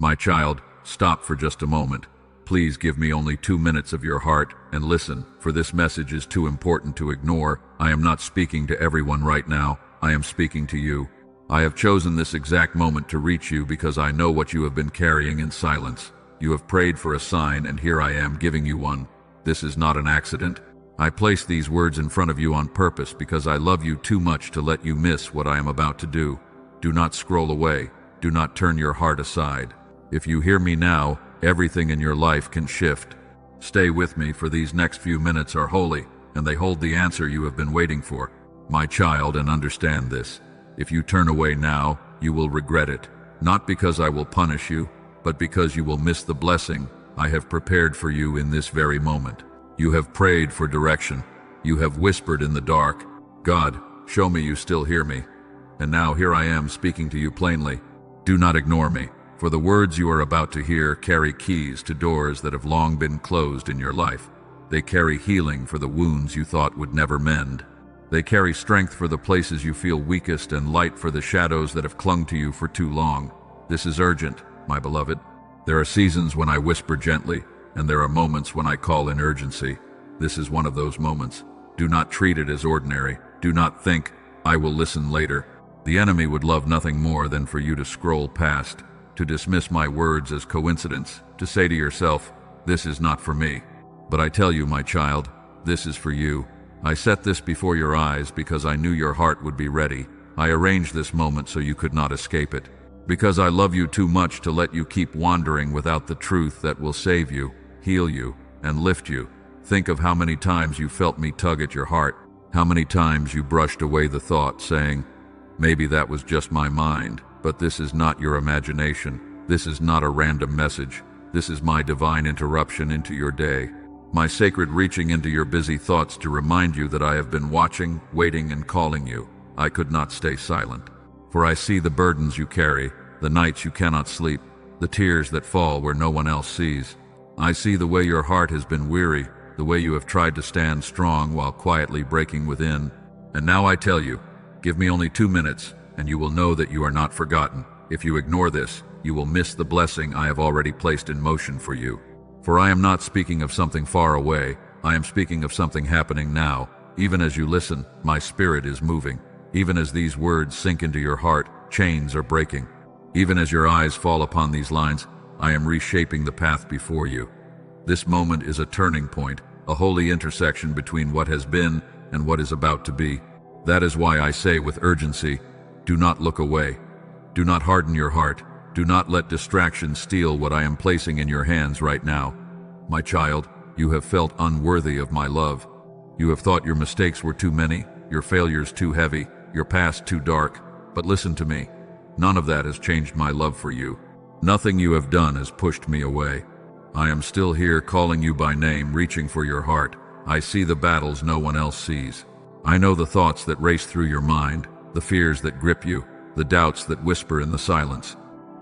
My child, stop for just a moment. Please give me only 2 minutes of your heart and listen, for this message is too important to ignore. I am not speaking to everyone right now. I am speaking to you. I have chosen this exact moment to reach you because I know what you have been carrying in silence. You have prayed for a sign, and here I am giving you one. This is not an accident. I place these words in front of you on purpose because I love you too much to let you miss what I am about to do. Do not scroll away. Do not turn your heart aside. If you hear me now, everything in your life can shift. Stay with me, for these next few minutes are holy, and they hold the answer you have been waiting for. My child, and understand this. If you turn away now, you will regret it. Not because I will punish you, but because you will miss the blessing I have prepared for you in this very moment. You have prayed for direction. You have whispered in the dark, "God, show me you still hear me." And now here I am speaking to you plainly. Do not ignore me, for the words you are about to hear carry keys to doors that have long been closed in your life. They carry healing for the wounds you thought would never mend. They carry strength for the places you feel weakest and light for the shadows that have clung to you for too long. This is urgent, my beloved. There are seasons when I whisper gently, and there are moments when I call in urgency. This is one of those moments. Do not treat it as ordinary. Do not think, "I will listen later." The enemy would love nothing more than for you to scroll past, to dismiss my words as coincidence, to say to yourself, "This is not for me." But I tell you, my child, this is for you. I set this before your eyes because I knew your heart would be ready. I arranged this moment so you could not escape it. Because I love you too much to let you keep wandering without the truth that will save you, heal you, and lift you. Think of how many times you felt me tug at your heart, how many times you brushed away the thought, saying, "Maybe that was just my mind," but this is not your imagination. This is not a random message. This is my divine interruption into your day. My sacred reaching into your busy thoughts to remind you that I have been watching, waiting, and calling you. I could not stay silent. For I see the burdens you carry, the nights you cannot sleep, the tears that fall where no one else sees. I see the way your heart has been weary, the way you have tried to stand strong while quietly breaking within. And now I tell you, give me only 2 minutes, and you will know that you are not forgotten. If you ignore this, you will miss the blessing I have already placed in motion for you. For I am not speaking of something far away. I am speaking of something happening now. Even as you listen, my spirit is moving. Even as these words sink into your heart, chains are breaking. Even as your eyes fall upon these lines, I am reshaping the path before you. This moment is a turning point, a holy intersection between what has been and what is about to be. That is why I say with urgency, do not look away. Do not harden your heart. Do not let distraction steal what I am placing in your hands right now. My child, you have felt unworthy of my love. You have thought your mistakes were too many, your failures too heavy, your past too dark. But listen to me. None of that has changed my love for you. Nothing you have done has pushed me away. I am still here calling you by name, reaching for your heart. I see the battles no one else sees. I know the thoughts that race through your mind, the fears that grip you, the doubts that whisper in the silence.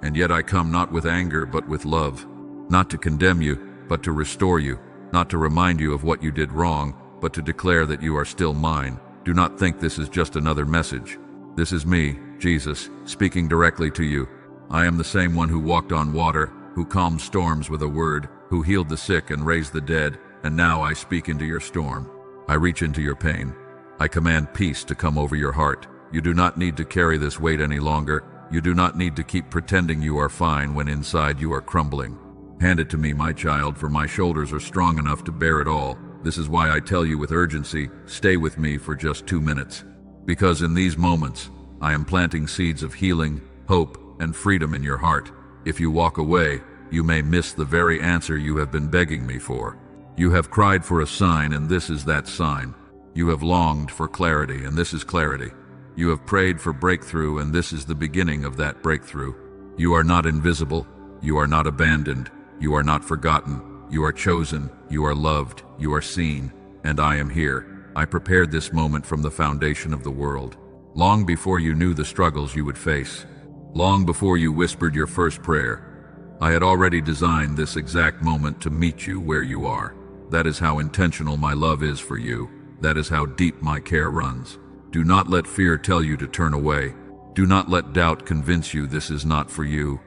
And yet I come not with anger but with love, not to condemn you, but to restore you, not to remind you of what you did wrong, but to declare that you are still mine. Do not think this is just another message. This is me, Jesus, speaking directly to you. I am the same one who walked on water, who calmed storms with a word, who healed the sick and raised the dead, and now I speak into your storm. I reach into your pain. I command peace to come over your heart. You do not need to carry this weight any longer. You do not need to keep pretending you are fine when inside you are crumbling. Hand it to me, my child, for my shoulders are strong enough to bear it all. This is why I tell you with urgency, stay with me for just 2 minutes. Because in these moments, I am planting seeds of healing, hope, and freedom in your heart. If you walk away, you may miss the very answer you have been begging me for. You have cried for a sign, and this is that sign. You have longed for clarity, and this is clarity. You have prayed for breakthrough, and this is the beginning of that breakthrough. You are not invisible. You are not abandoned. You are not forgotten. You are chosen. You are loved. You are seen. And I am here. I prepared this moment from the foundation of the world. Long before you knew the struggles you would face. Long before you whispered your first prayer. I had already designed this exact moment to meet you where you are. That is how intentional my love is for you. That is how deep my care runs. Do not let fear tell you to turn away. Do not let doubt convince you this is not for you.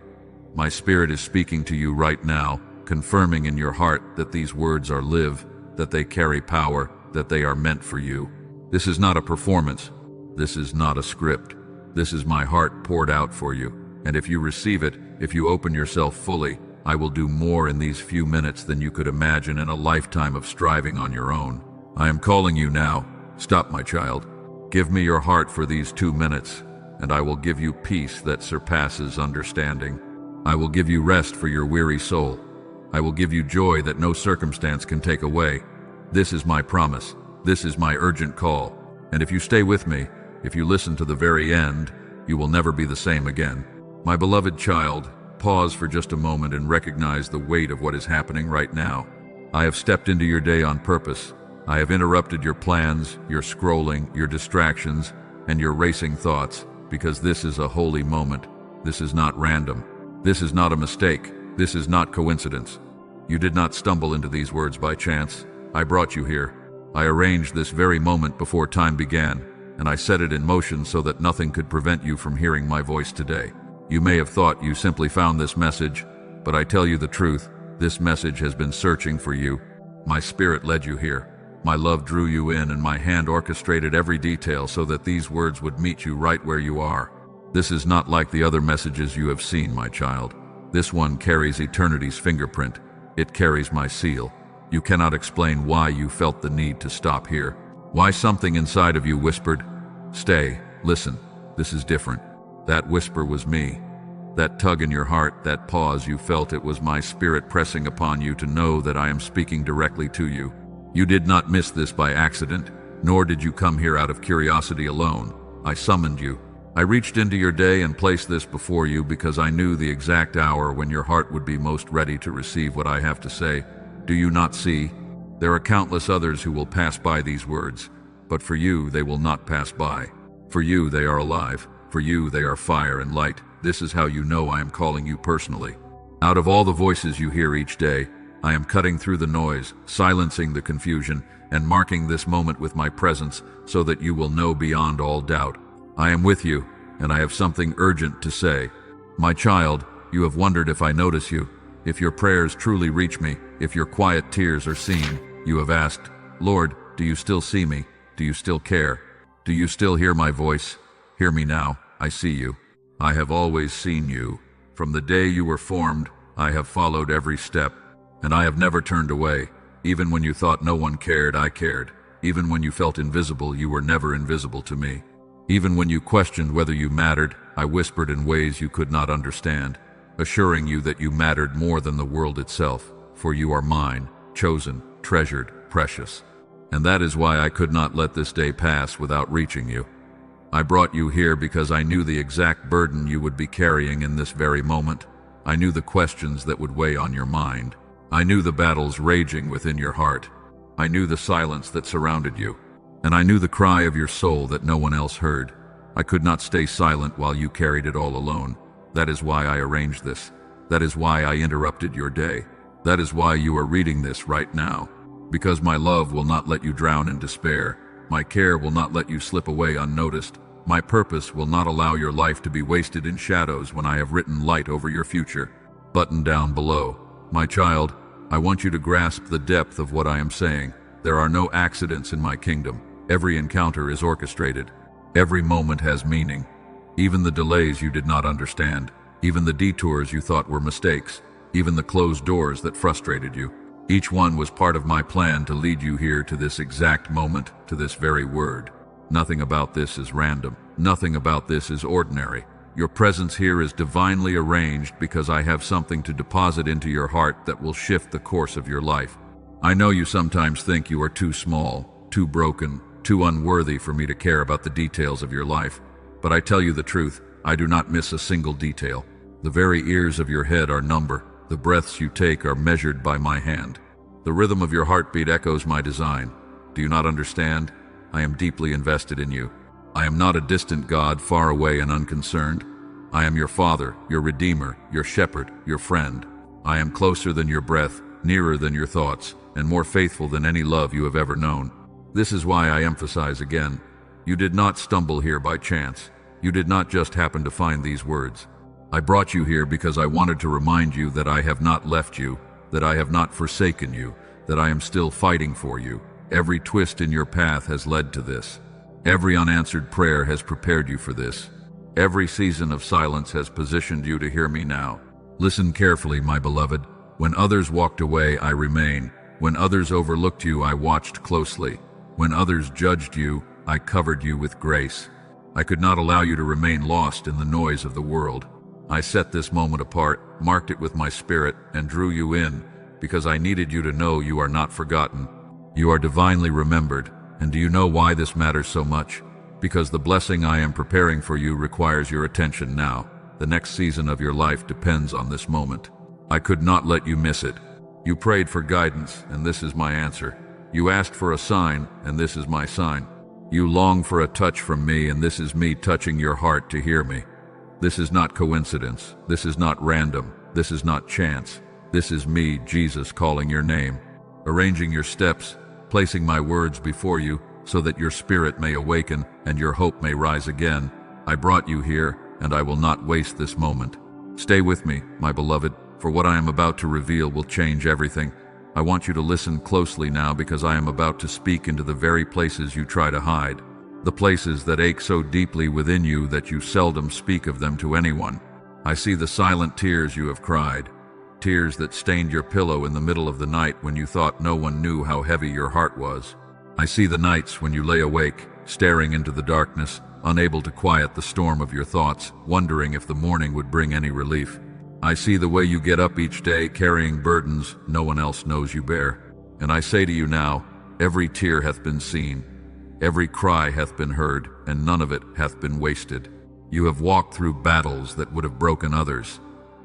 My spirit is speaking to you right now, confirming in your heart that these words are live, that they carry power, that they are meant for you. This is not a performance. This is not a script. This is my heart poured out for you. And if you receive it, if you open yourself fully, I will do more in these few minutes than you could imagine in a lifetime of striving on your own. I am calling you now. Stop, my child. Give me your heart for these 2 minutes, and I will give you peace that surpasses understanding. I will give you rest for your weary soul. I will give you joy that no circumstance can take away. This is my promise. This is my urgent call. And if you stay with me, if you listen to the very end, you will never be the same again. My beloved child, pause for just a moment and recognize the weight of what is happening right now. I have stepped into your day on purpose. I have interrupted your plans, your scrolling, your distractions, and your racing thoughts, because this is a holy moment. This is not random. This is not a mistake. This is not coincidence. You did not stumble into these words by chance. I brought you here. I arranged this very moment before time began, and I set it in motion so that nothing could prevent you from hearing my voice today. You may have thought you simply found this message, but I tell you the truth, this message has been searching for you. My spirit led you here. My love drew you in, and my hand orchestrated every detail so that these words would meet you right where you are. This is not like the other messages you have seen, my child. This one carries eternity's fingerprint. It carries my seal. You cannot explain why you felt the need to stop here. Why something inside of you whispered, "Stay, listen, this is different." That whisper was me. That tug in your heart, that pause you felt, it was my spirit pressing upon you to know that I am speaking directly to you. You did not miss this by accident, nor did you come here out of curiosity alone. I summoned you. I reached into your day and placed this before you because I knew the exact hour when your heart would be most ready to receive what I have to say. Do you not see? There are countless others who will pass by these words, but for you they will not pass by. For you they are alive. For you they are fire and light. This is how you know I am calling you personally. Out of all the voices you hear each day, I am cutting through the noise, silencing the confusion, and marking this moment with my presence so that you will know beyond all doubt. I am with you, and I have something urgent to say. My child, you have wondered if I notice you, if your prayers truly reach me, if your quiet tears are seen. You have asked, "Lord, do you still see me? Do you still care? Do you still hear my voice?" Hear me now, I see you. I have always seen you. From the day you were formed, I have followed every step, and I have never turned away. Even when you thought no one cared, I cared. Even when you felt invisible, you were never invisible to me. Even when you questioned whether you mattered, I whispered in ways you could not understand, assuring you that you mattered more than the world itself, for you are mine, chosen, treasured, precious. And that is why I could not let this day pass without reaching you. I brought you here because I knew the exact burden you would be carrying in this very moment. I knew the questions that would weigh on your mind. I knew the battles raging within your heart. I knew the silence that surrounded you. And I knew the cry of your soul that no one else heard. I could not stay silent while you carried it all alone. That is why I arranged this. That is why I interrupted your day. That is why you are reading this right now. Because my love will not let you drown in despair. My care will not let you slip away unnoticed. My purpose will not allow your life to be wasted in shadows when I have written light over your future. Button down below. My child, I want you to grasp the depth of what I am saying. There are no accidents in my kingdom. Every encounter is orchestrated. Every moment has meaning. Even the delays you did not understand. Even the detours you thought were mistakes. Even the closed doors that frustrated you. Each one was part of my plan to lead you here to this exact moment, to this very word. Nothing about this is random. Nothing about this is ordinary. Your presence here is divinely arranged because I have something to deposit into your heart that will shift the course of your life. I know you sometimes think you are too small, too broken, too unworthy for me to care about the details of your life. But I tell you the truth, I do not miss a single detail. The very ears of your head are number. The breaths you take are measured by my hand. The rhythm of your heartbeat echoes my design. Do you not understand? I am deeply invested in you. I am not a distant God, far away and unconcerned. I am your Father, your Redeemer, your Shepherd, your friend. I am closer than your breath, nearer than your thoughts, and more faithful than any love you have ever known. This is why I emphasize again, you did not stumble here by chance. You did not just happen to find these words. I brought you here because I wanted to remind you that I have not left you, that I have not forsaken you, that I am still fighting for you. Every twist in your path has led to this. Every unanswered prayer has prepared you for this. Every season of silence has positioned you to hear me now. Listen carefully, my beloved. When others walked away, I remained. When others overlooked you, I watched closely. When others judged you, I covered you with grace. I could not allow you to remain lost in the noise of the world. I set this moment apart, marked it with my spirit, and drew you in, because I needed you to know you are not forgotten. You are divinely remembered, and do you know why this matters so much? Because the blessing I am preparing for you requires your attention now. The next season of your life depends on this moment. I could not let you miss it. You prayed for guidance, and this is my answer. You asked for a sign, and this is my sign. You long for a touch from me, and this is me touching your heart to hear me. This is not coincidence. This is not random. This is not chance. This is me, Jesus, calling your name, arranging your steps, placing my words before you so that your spirit may awaken and your hope may rise again. I brought you here, and I will not waste this moment. Stay with me, my beloved, for what I am about to reveal will change everything. I want you to listen closely now, because I am about to speak into the very places you try to hide, the places that ache so deeply within you that you seldom speak of them to anyone. I see the silent tears you have cried, tears that stained your pillow in the middle of the night when you thought no one knew how heavy your heart was. I see the nights when you lay awake, staring into the darkness, unable to quiet the storm of your thoughts, wondering if the morning would bring any relief. I see the way you get up each day carrying burdens no one else knows you bear. And I say to you now, every tear hath been seen, every cry hath been heard, and none of it hath been wasted. You have walked through battles that would have broken others.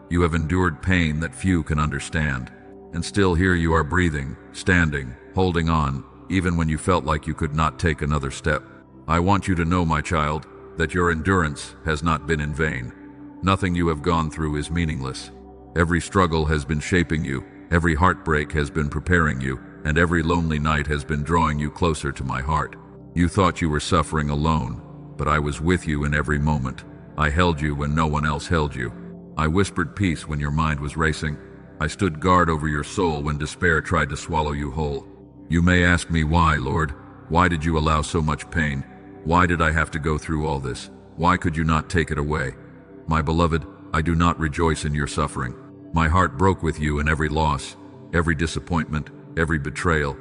You have endured pain that few can understand. And still here you are, breathing, standing, holding on, even when you felt like you could not take another step. I want you to know, my child, that your endurance has not been in vain. Nothing you have gone through is meaningless. Every struggle has been shaping you, every heartbreak has been preparing you, and every lonely night has been drawing you closer to my heart. You thought you were suffering alone, but I was with you in every moment. I held you when no one else held you. I whispered peace when your mind was racing. I stood guard over your soul when despair tried to swallow you whole. You may ask me why, Lord. Why did you allow so much pain? Why did I have to go through all this? Why could you not take it away? My beloved, I do not rejoice in your suffering. My heart broke with you in every loss, every disappointment, every betrayal.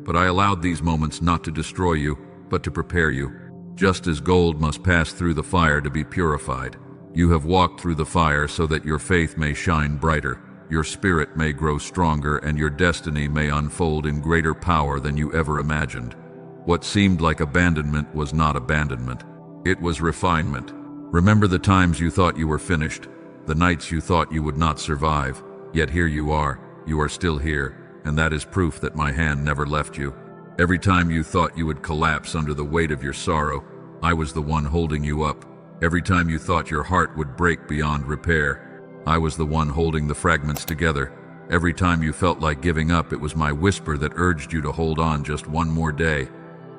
But I allowed these moments not to destroy you, but to prepare you. Just as gold must pass through the fire to be purified, you have walked through the fire so that your faith may shine brighter, your spirit may grow stronger, and your destiny may unfold in greater power than you ever imagined. What seemed like abandonment was not abandonment. It was refinement. Remember the times you thought you were finished, the nights you thought you would not survive, yet here you are still here, and that is proof that my hand never left you. Every time you thought you would collapse under the weight of your sorrow, I was the one holding you up. Every time you thought your heart would break beyond repair, I was the one holding the fragments together. Every time you felt like giving up, it was my whisper that urged you to hold on just one more day.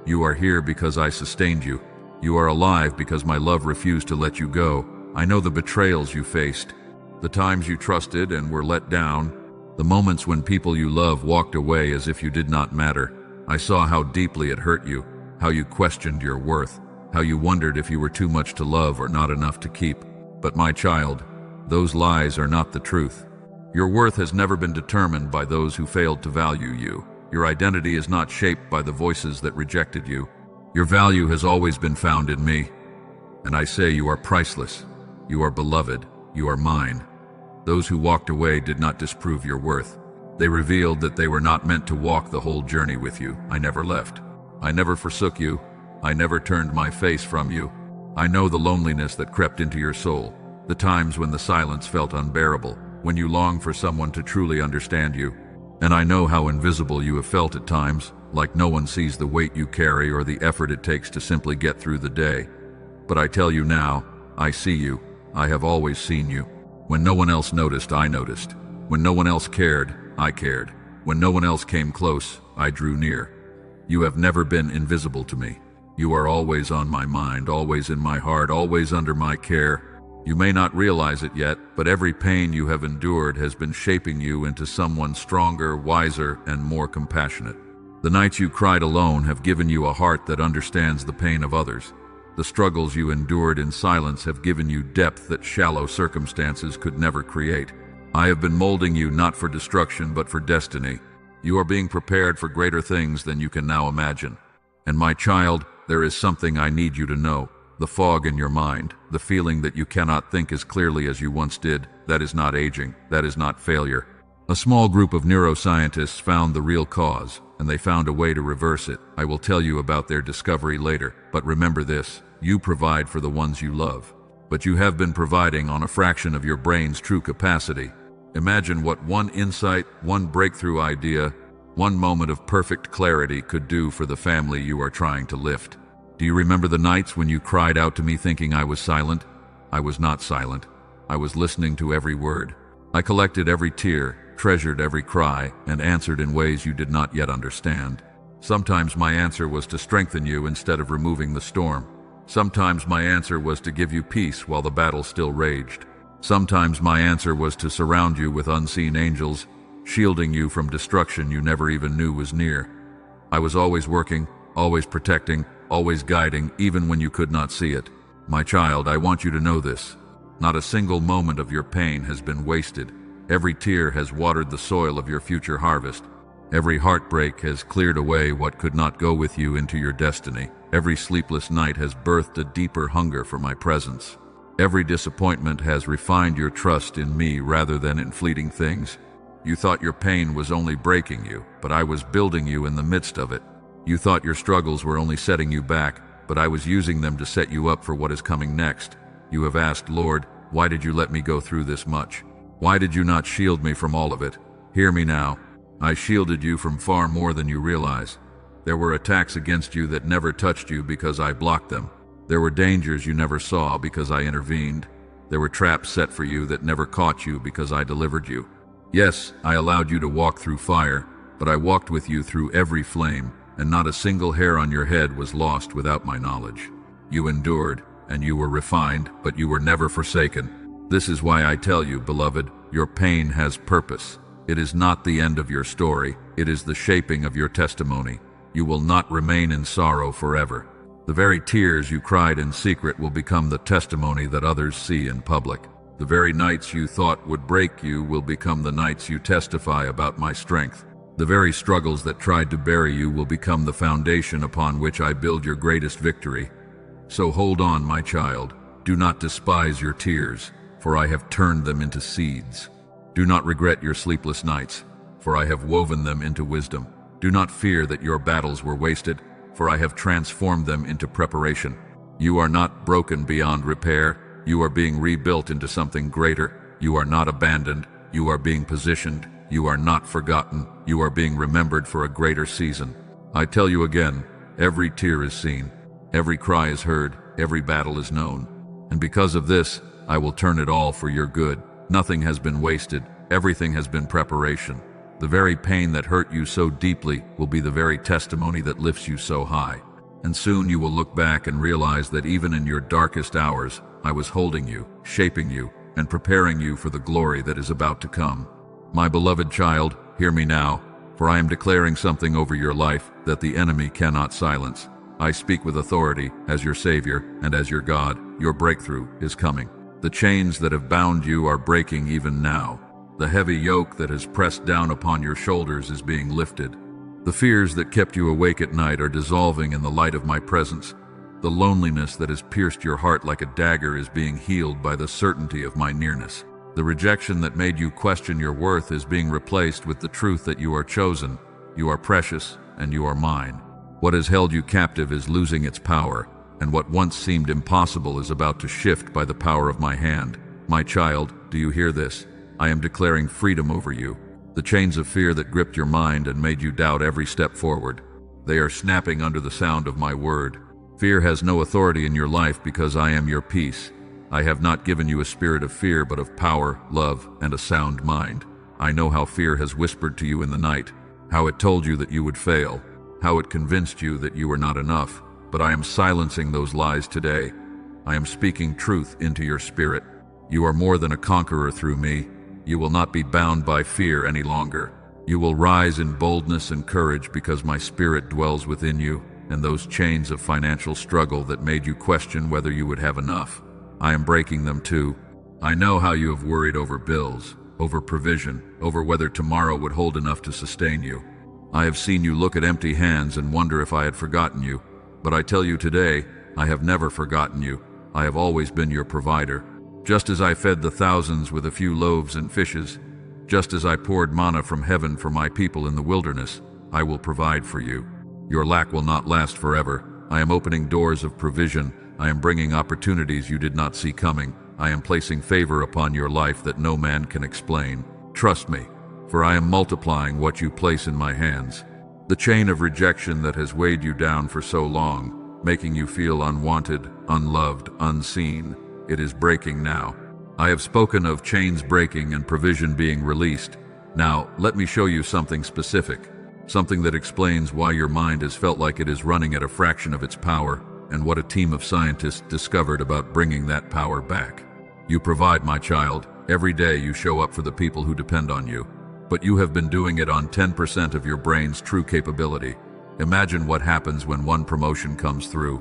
You are here because I sustained you. You are alive because my love refused to let you go. I know the betrayals you faced, the times you trusted and were let down, the moments when people you love walked away as if you did not matter. I saw how deeply it hurt you, how you questioned your worth, how you wondered if you were too much to love or not enough to keep. But my child, those lies are not the truth. Your worth has never been determined by those who failed to value you. Your identity is not shaped by the voices that rejected you. Your value has always been found in me. And I say you are priceless. You are beloved. You are mine. Those who walked away did not disprove your worth. They revealed that they were not meant to walk the whole journey with you. I never left. I never forsook you. I never turned my face from you. I know the loneliness that crept into your soul, the times when the silence felt unbearable, when you longed for someone to truly understand you. And I know how invisible you have felt at times, like no one sees the weight you carry or the effort it takes to simply get through the day. But I tell you now, I see you. I have always seen you. When no one else noticed, I noticed. When no one else cared, I cared. When no one else came close, I drew near. You have never been invisible to me. You are always on my mind, always in my heart, always under my care. You may not realize it yet, but every pain you have endured has been shaping you into someone stronger, wiser, and more compassionate. The nights you cried alone have given you a heart that understands the pain of others. The struggles you endured in silence have given you depth that shallow circumstances could never create. I have been molding you not for destruction but for destiny. You are being prepared for greater things than you can now imagine. And my child, there is something I need you to know. The fog in your mind, the feeling that you cannot think as clearly as you once did, that is not aging, that is not failure. A small group of neuroscientists found the real cause, and they found a way to reverse it. I will tell you about their discovery later, but remember this: you provide for the ones you love. But you have been providing on a fraction of your brain's true capacity. Imagine what one insight, one breakthrough idea, one moment of perfect clarity could do for the family you are trying to lift. Do you remember the nights when you cried out to me thinking I was silent? I was not silent. I was listening to every word. I collected every tear, treasured every cry, and answered in ways you did not yet understand. Sometimes my answer was to strengthen you instead of removing the storm. Sometimes my answer was to give you peace while the battle still raged. Sometimes my answer was to surround you with unseen angels, shielding you from destruction you never even knew was near. I was always working, always protecting, always guiding, even when you could not see it. My child, I want you to know this. Not a single moment of your pain has been wasted. Every tear has watered the soil of your future harvest. Every heartbreak has cleared away what could not go with you into your destiny. Every sleepless night has birthed a deeper hunger for my presence. Every disappointment has refined your trust in me rather than in fleeting things. You thought your pain was only breaking you, but I was building you in the midst of it. You thought your struggles were only setting you back, but I was using them to set you up for what is coming next. You have asked, Lord, why did you let me go through this much? Why did you not shield me from all of it? Hear me now. I shielded you from far more than you realize. There were attacks against you that never touched you because I blocked them. There were dangers you never saw because I intervened. There were traps set for you that never caught you because I delivered you. Yes, I allowed you to walk through fire, but I walked with you through every flame, and not a single hair on your head was lost without my knowledge. You endured, and you were refined, but you were never forsaken. This is why I tell you, beloved, your pain has purpose. It is not the end of your story, it is the shaping of your testimony. You will not remain in sorrow forever. The very tears you cried in secret will become the testimony that others see in public. The very nights you thought would break you will become the nights you testify about my strength. The very struggles that tried to bury you will become the foundation upon which I build your greatest victory. So hold on, my child. Do not despise your tears, for I have turned them into seeds. Do not regret your sleepless nights, for I have woven them into wisdom. Do not fear that your battles were wasted, for I have transformed them into preparation. You are not broken beyond repair. You are being rebuilt into something greater. You are not abandoned. You are being positioned. You are not forgotten. You are being remembered for a greater season. I tell you again, every tear is seen, every cry is heard, every battle is known. And because of this, I will turn it all for your good. Nothing has been wasted. Everything has been preparation. The very pain that hurt you so deeply will be the very testimony that lifts you so high. And soon you will look back and realize that even in your darkest hours, I was holding you, shaping you, and preparing you for the glory that is about to come. My beloved child, hear me now, for I am declaring something over your life that the enemy cannot silence. I speak with authority as your Savior and as your God. Your breakthrough is coming. The chains that have bound you are breaking even now. The heavy yoke that has pressed down upon your shoulders is being lifted. The fears that kept you awake at night are dissolving in the light of my presence. The loneliness that has pierced your heart like a dagger is being healed by the certainty of my nearness. The rejection that made you question your worth is being replaced with the truth that you are chosen, you are precious, and you are mine. What has held you captive is losing its power, and what once seemed impossible is about to shift by the power of my hand. My child, do you hear this? I am declaring freedom over you. The chains of fear that gripped your mind and made you doubt every step forward, they are snapping under the sound of my word. Fear has no authority in your life because I am your peace. I have not given you a spirit of fear, but of power, love, and a sound mind. I know how fear has whispered to you in the night, how it told you that you would fail, how it convinced you that you were not enough. But I am silencing those lies today. I am speaking truth into your spirit. You are more than a conqueror through me. You will not be bound by fear any longer. You will rise in boldness and courage because my spirit dwells within you, and those chains of financial struggle that made you question whether you would have enough, I am breaking them too. I know how you have worried over bills, over provision, over whether tomorrow would hold enough to sustain you. I have seen you look at empty hands and wonder if I had forgotten you, but I tell you today, I have never forgotten you. I have always been your provider. Just as I fed the thousands with a few loaves and fishes, just as I poured manna from heaven for my people in the wilderness, I will provide for you. Your lack will not last forever. I am opening doors of provision. I am bringing opportunities you did not see coming. I am placing favor upon your life that no man can explain. Trust me, for I am multiplying what you place in my hands. The chain of rejection that has weighed you down for so long, making you feel unwanted, unloved, unseen, it is breaking now. I have spoken of chains breaking and provision being released. Now, let me show you something specific, something that explains why your mind has felt like it is running at a fraction of its power, and what a team of scientists discovered about bringing that power back. You provide, my child. Every day you show up for the people who depend on you, but you have been doing it on 10% of your brain's true capability. Imagine what happens when one promotion comes through.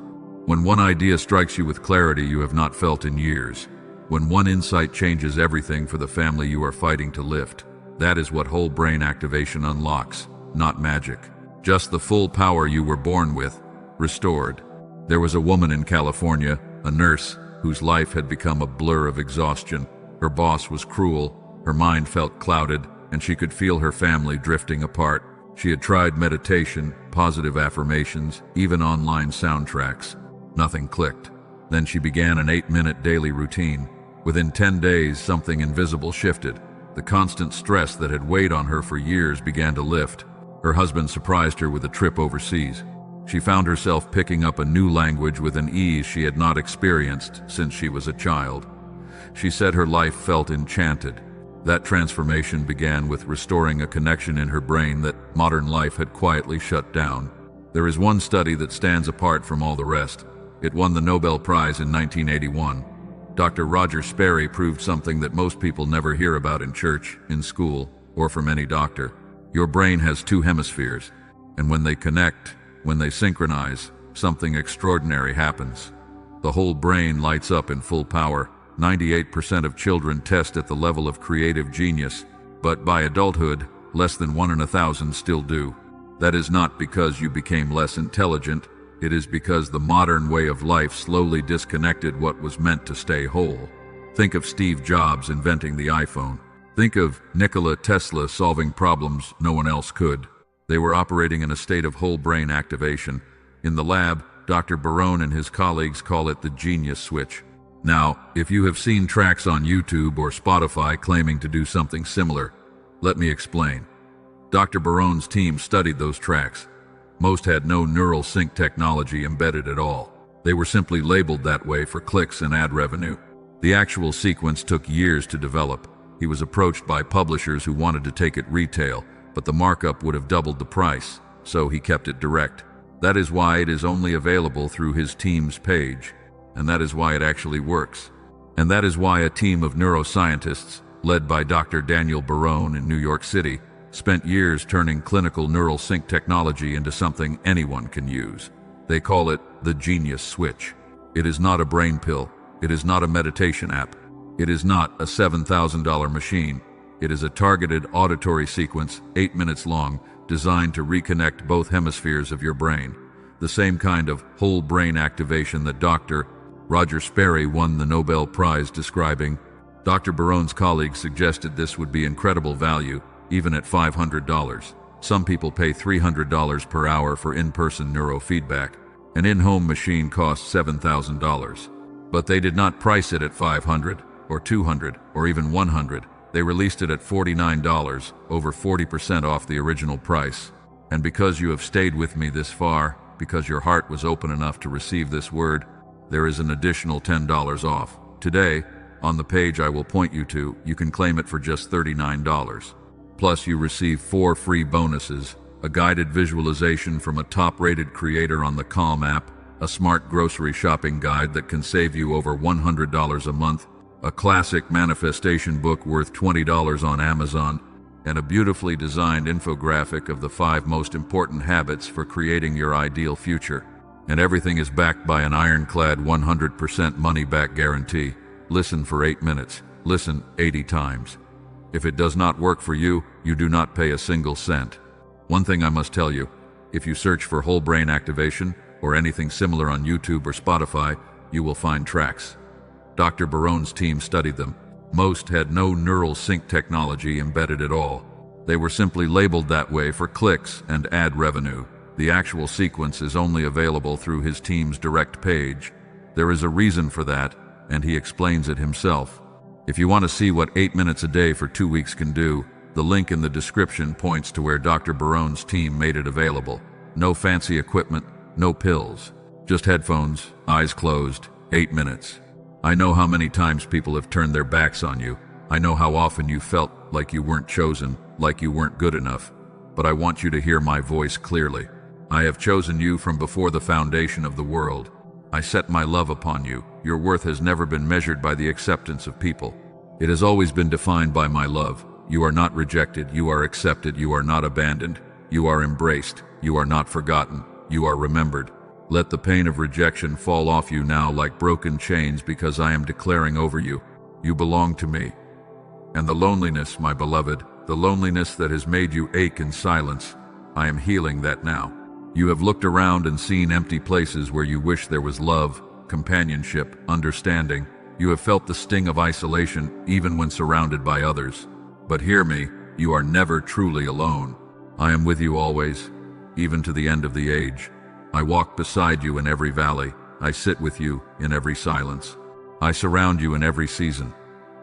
When one idea strikes you with clarity you have not felt in years. When one insight changes everything for the family you are fighting to lift. That is what whole brain activation unlocks, not magic. Just the full power you were born with, restored. There was a woman in California, a nurse, whose life had become a blur of exhaustion. Her boss was cruel, her mind felt clouded, and she could feel her family drifting apart. She had tried meditation, positive affirmations, even online soundtracks. Nothing clicked. Then she began an 8-minute daily routine. Within 10 days, something invisible shifted. The constant stress that had weighed on her for years began to lift. Her husband surprised her with a trip overseas. She found herself picking up a new language with an ease she had not experienced since she was a child. She said her life felt enchanted. That transformation began with restoring a connection in her brain that modern life had quietly shut down. There is one study that stands apart from all the rest. It won the Nobel Prize in 1981. Dr. Roger Sperry proved something that most people never hear about in church, in school, or from any doctor. Your brain has two hemispheres, and when they connect, when they synchronize, something extraordinary happens. The whole brain lights up in full power. 98% of children test at the level of creative genius, but by adulthood, less than 1 in 1,000 still do. That is not because you became less intelligent. It is because the modern way of life slowly disconnected what was meant to stay whole. Think of Steve Jobs inventing the iPhone. Think of Nikola Tesla solving problems no one else could. They were operating in a state of whole brain activation. In the lab, Dr. Barone and his colleagues call it the genius switch. Now, if you have seen tracks on YouTube or Spotify claiming to do something similar, let me explain. Dr. Barone's team studied those tracks. Most had no neural sync technology embedded at all. They were simply labeled that way for clicks and ad revenue. The actual sequence took years to develop. He was approached by publishers who wanted to take it retail, but the markup would have doubled the price, so he kept it direct. That is why it is only available through his team's page, and that is why it actually works. And that is why a team of neuroscientists, led by Dr. Daniel Barone in New York City, spent years turning clinical neural sync technology into something anyone can use. They call it the genius switch. It is not a brain pill. It is not a meditation app. It is not a $7,000 machine. It is a targeted auditory sequence, 8 minutes long, designed to reconnect both hemispheres of your brain. The same kind of whole brain activation that Dr. Roger Sperry won the Nobel Prize describing. Dr. Barone's colleagues suggested this would be incredible value, even at $500. Some people pay $300 per hour for in-person neurofeedback. An in-home machine costs $7,000. But they did not price it at $500 or $200 or even $100. They released it at $49, over 40% off the original price. And because you have stayed with me this far, because your heart was open enough to receive this word, there is an additional $10 off. Today, on the page I will point you to, you can claim it for just $39. Plus, you receive 4 free bonuses: a guided visualization from a top-rated creator on the Calm app, a smart grocery shopping guide that can save you over $100 a month, a classic manifestation book worth $20 on Amazon, and a beautifully designed infographic of the 5 most important habits for creating your ideal future. And everything is backed by an ironclad 100% money-back guarantee. Listen for 8 minutes. Listen 80 times. If it does not work for you, you do not pay a single cent. One thing I must tell you, if you search for whole brain activation or anything similar on YouTube or Spotify, you will find tracks. Dr. Barone's team studied them. Most had no neural sync technology embedded at all. They were simply labeled that way for clicks and ad revenue. The actual sequence is only available through his team's direct page. There is a reason for that, and he explains it himself. If you want to see what 8 minutes a day for 2 weeks can do, the link in the description points to where Dr. Barone's team made it available. No fancy equipment, no pills. Just headphones, eyes closed, 8 minutes. I know how many times people have turned their backs on you. I know how often you felt like you weren't chosen, like you weren't good enough. But I want you to hear my voice clearly. I have chosen you from before the foundation of the world. I set my love upon you. Your worth has never been measured by the acceptance of people. It has always been defined by my love. You are not rejected, you are accepted, you are not abandoned. You are embraced, you are not forgotten, you are remembered. Let the pain of rejection fall off you now like broken chains, because I am declaring over you, you belong to me. And the loneliness, my beloved, the loneliness that has made you ache in silence, I am healing that now. You have looked around and seen empty places where you wish there was love, companionship, understanding. You have felt the sting of isolation even when surrounded by others. But hear me, you are never truly alone. I am with you always, even to the end of the age. I walk beside you in every valley. I sit with you in every silence. I surround you in every season.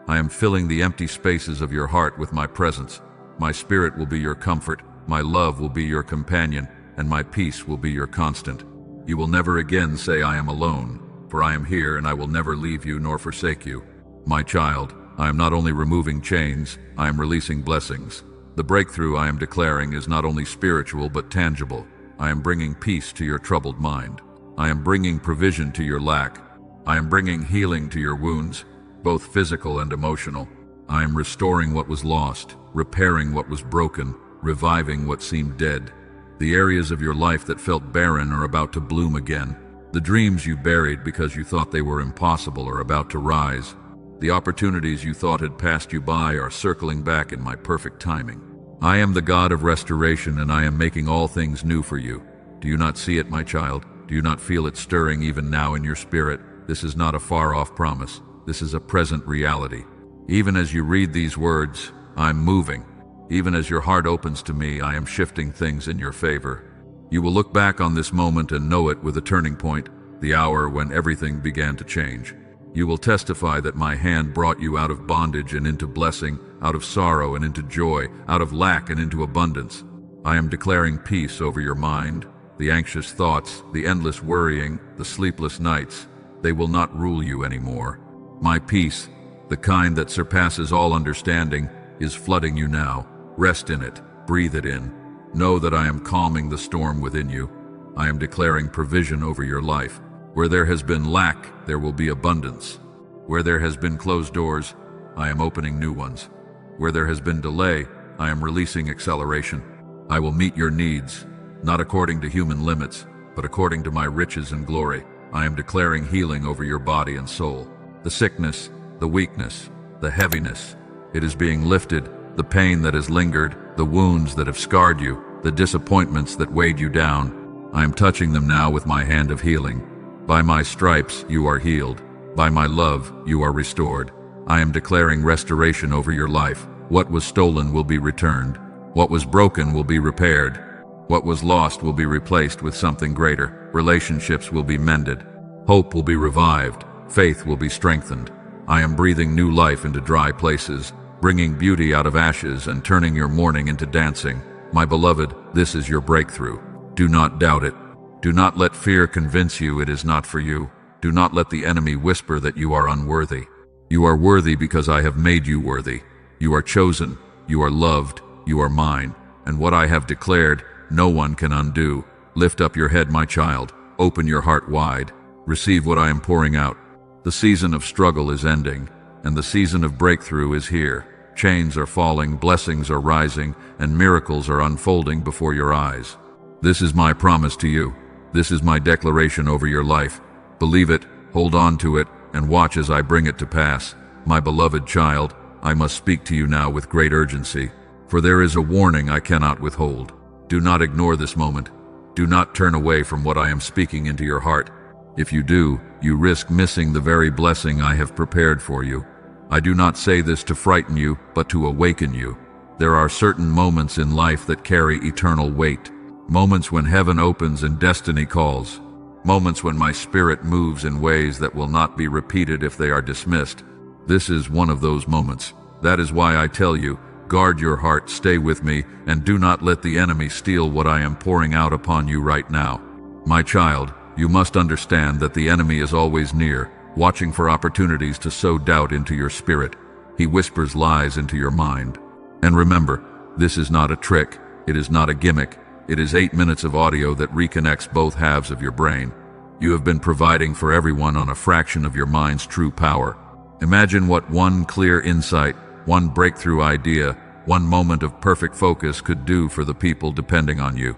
I am filling the empty spaces of your heart with my presence. My spirit will be your comfort, my love will be your companion, and my peace will be your constant. You will never again say I am alone, for I am here and I will never leave you nor forsake you. My child, I am not only removing chains, I am releasing blessings. The breakthrough I am declaring is not only spiritual but tangible. I am bringing peace to your troubled mind. I am bringing provision to your lack. I am bringing healing to your wounds, both physical and emotional. I am restoring what was lost, repairing what was broken, reviving what seemed dead. The areas of your life that felt barren are about to bloom again. The dreams you buried because you thought they were impossible are about to rise. The opportunities you thought had passed you by are circling back in my perfect timing. I am the God of restoration, and I am making all things new for you. Do you not see it, my child? Do you not feel it stirring even now in your spirit? This is not a far-off promise. This is a present reality. Even as you read these words, I'm moving. Even as your heart opens to me, I am shifting things in your favor. You will look back on this moment and know it with a turning point, the hour when everything began to change. You will testify that my hand brought you out of bondage and into blessing, out of sorrow and into joy, out of lack and into abundance. I am declaring peace over your mind. The anxious thoughts, the endless worrying, the sleepless nights, they will not rule you anymore. My peace, the kind that surpasses all understanding, is flooding you now. Rest in it, breathe it in. Know that I am calming the storm within you. I am declaring provision over your life. Where there has been lack, there will be abundance. Where there has been closed doors, I am opening new ones. Where there has been delay, I am releasing acceleration. I will meet your needs, not according to human limits, but according to my riches and glory. I am declaring healing over your body and soul. The sickness, the weakness, the heaviness, it is being lifted. The pain that has lingered, the wounds that have scarred you, the disappointments that weighed you down, I am touching them now with my hand of healing. By my stripes you are healed. By my love you are restored. I am declaring restoration over your life. What was stolen will be returned. What was broken will be repaired. What was lost will be replaced with something greater. Relationships will be mended. Hope will be revived. Faith will be strengthened. I am breathing new life into dry places, bringing beauty out of ashes and turning your mourning into dancing. My beloved, this is your breakthrough. Do not doubt it. Do not let fear convince you it is not for you. Do not let the enemy whisper that you are unworthy. You are worthy because I have made you worthy. You are chosen. You are loved. You are mine. And what I have declared, no one can undo. Lift up your head, my child. Open your heart wide. Receive what I am pouring out. The season of struggle is ending. and the season of breakthrough is here. Chains are falling, blessings are rising, and miracles are unfolding before your eyes. This is my promise to you. This is my declaration over your life. Believe it, hold on to it, and watch as I bring it to pass. My beloved child, I must speak to you now with great urgency, for there is a warning I cannot withhold. Do not ignore this moment. Do not turn away from what I am speaking into your heart. If you do, you risk missing the very blessing I have prepared for you. I do not say this to frighten you, but to awaken you. There are certain moments in life that carry eternal weight. Moments when heaven opens and destiny calls. Moments when my spirit moves in ways that will not be repeated if they are dismissed. This is one of those moments. That is why I tell you, guard your heart, stay with me, and do not let the enemy steal what I am pouring out upon you right now. My child, you must understand that the enemy is always near, watching for opportunities to sow doubt into your spirit. He whispers lies into your mind. And remember, this is not a trick. It is not a gimmick. It is 8 minutes of audio that reconnects both halves of your brain. You have been providing for everyone on a fraction of your mind's true power. Imagine what one clear insight, one breakthrough idea, one moment of perfect focus could do for the people depending on you.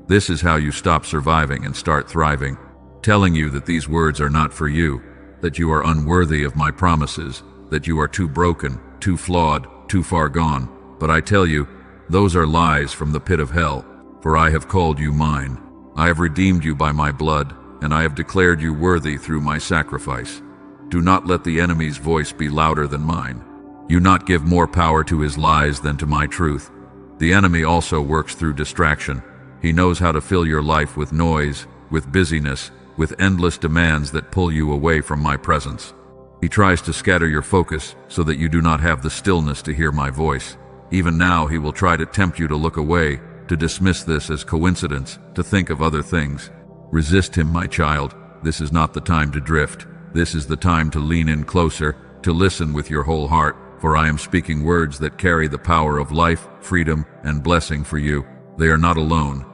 This is how you stop surviving and start thriving, telling you that these words are not for you, that you are unworthy of my promises, that you are too broken, too flawed, too far gone. But I tell you, those are lies from the pit of hell, for I have called you mine. I have redeemed you by my blood, and I have declared you worthy through my sacrifice. Do not let the enemy's voice be louder than mine. You not give more power to his lies than to my truth. The enemy also works through distraction. He knows how to fill your life with noise, with busyness, with endless demands that pull you away from my presence. He tries to scatter your focus so that you do not have the stillness to hear my voice. Even now he will try to tempt you to look away, to dismiss this as coincidence, to think of other things. Resist him, my child. This is not the time to drift. This is the time to lean in closer, to listen with your whole heart, for I am speaking words that carry the power of life, freedom, and blessing for you. They are not alone.